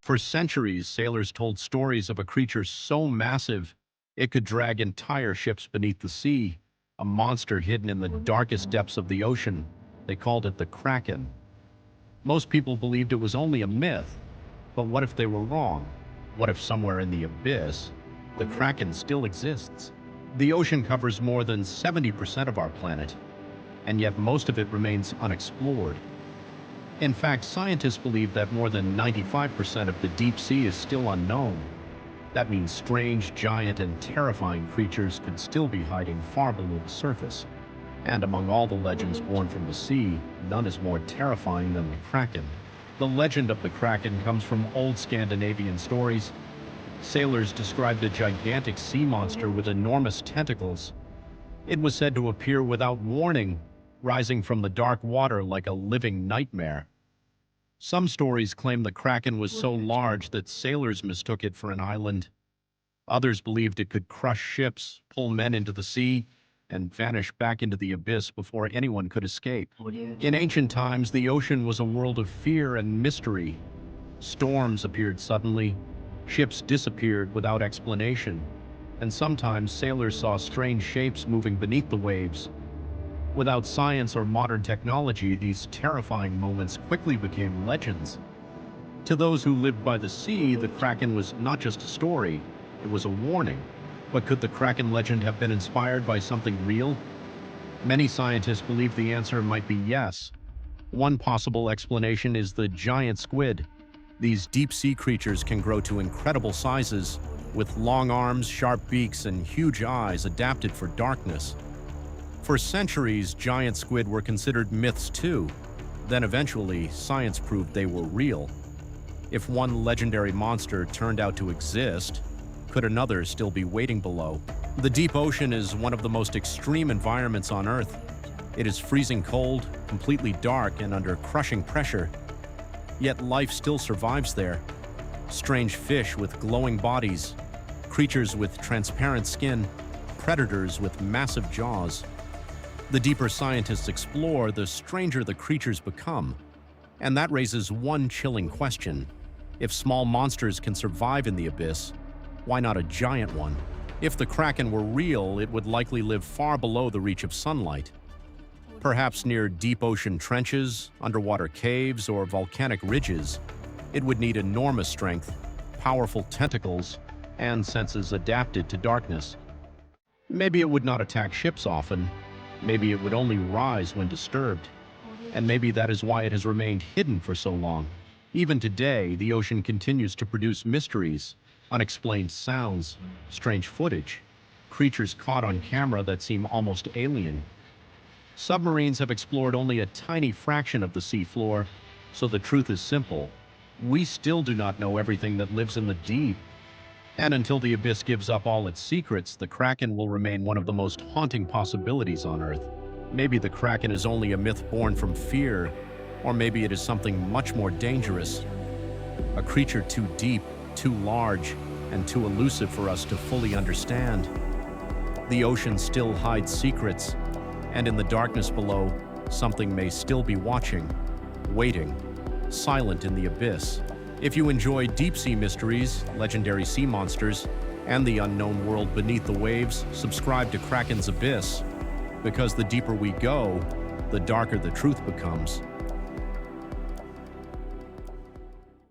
For centuries, sailors told stories of a creature so massive it could drag entire ships beneath the sea, a monster hidden in the darkest depths of the ocean. They called it the Kraken. Most people believed it was only a myth, but what if they were wrong? What if somewhere in the abyss, the Kraken still exists? The ocean covers more than 70% of our planet, and yet most of it remains unexplored. In fact, scientists believe that more than 95% of the deep sea is still unknown. That means strange, giant, and terrifying creatures could still be hiding far below the surface. And among all the legends born from the sea, none is more terrifying than the Kraken. The legend of the Kraken comes from old Scandinavian stories. Sailors described a gigantic sea monster with enormous tentacles. It was said to appear without warning, rising from the dark water like a living nightmare. Some stories claim the Kraken was so large that sailors mistook it for an island. Others believed it could crush ships, pull men into the sea, and vanish back into the abyss before anyone could escape. In ancient times, the ocean was a world of fear and mystery. Storms appeared suddenly, ships disappeared without explanation, and sometimes sailors saw strange shapes moving beneath the waves. Without science or modern technology, these terrifying moments quickly became legends. To those who lived by the sea, the Kraken was not just a story, it was a warning. But could the Kraken legend have been inspired by something real? Many scientists believe the answer might be yes. One possible explanation is the giant squid. These deep-sea creatures can grow to incredible sizes, with long arms, sharp beaks, and huge eyes adapted for darkness. For centuries, giant squid were considered myths too. Then eventually, science proved they were real. If one legendary monster turned out to exist, could another still be waiting below? The deep ocean is one of the most extreme environments on Earth. It is freezing cold, completely dark, and under crushing pressure. Yet life still survives there. Strange fish with glowing bodies, creatures with transparent skin, predators with massive jaws. The deeper scientists explore, the stranger the creatures become. And that raises one chilling question. If small monsters can survive in the abyss, why not a giant one? If the Kraken were real, it would likely live far below the reach of sunlight. Perhaps near deep ocean trenches, underwater caves, or volcanic ridges. It would need enormous strength, powerful tentacles, and senses adapted to darkness. Maybe it would not attack ships often. Maybe it would only rise when disturbed. And maybe that is why it has remained hidden for so long. Even today, the ocean continues to produce mysteries, unexplained sounds, strange footage, creatures caught on camera that seem almost alien. Submarines have explored only a tiny fraction of the seafloor, so the truth is simple. We still do not know everything that lives in the deep. And until the abyss gives up all its secrets, the Kraken will remain one of the most haunting possibilities on Earth. Maybe the Kraken is only a myth born from fear, or maybe it is something much more dangerous. A creature too deep, too large, and too elusive for us to fully understand. The ocean still hides secrets, and in the darkness below, something may still be watching, waiting, silent in the abyss. If you enjoy deep-sea mysteries, legendary sea monsters, and the unknown world beneath the waves, subscribe to Kraken's Abyss, because the deeper we go, the darker the truth becomes.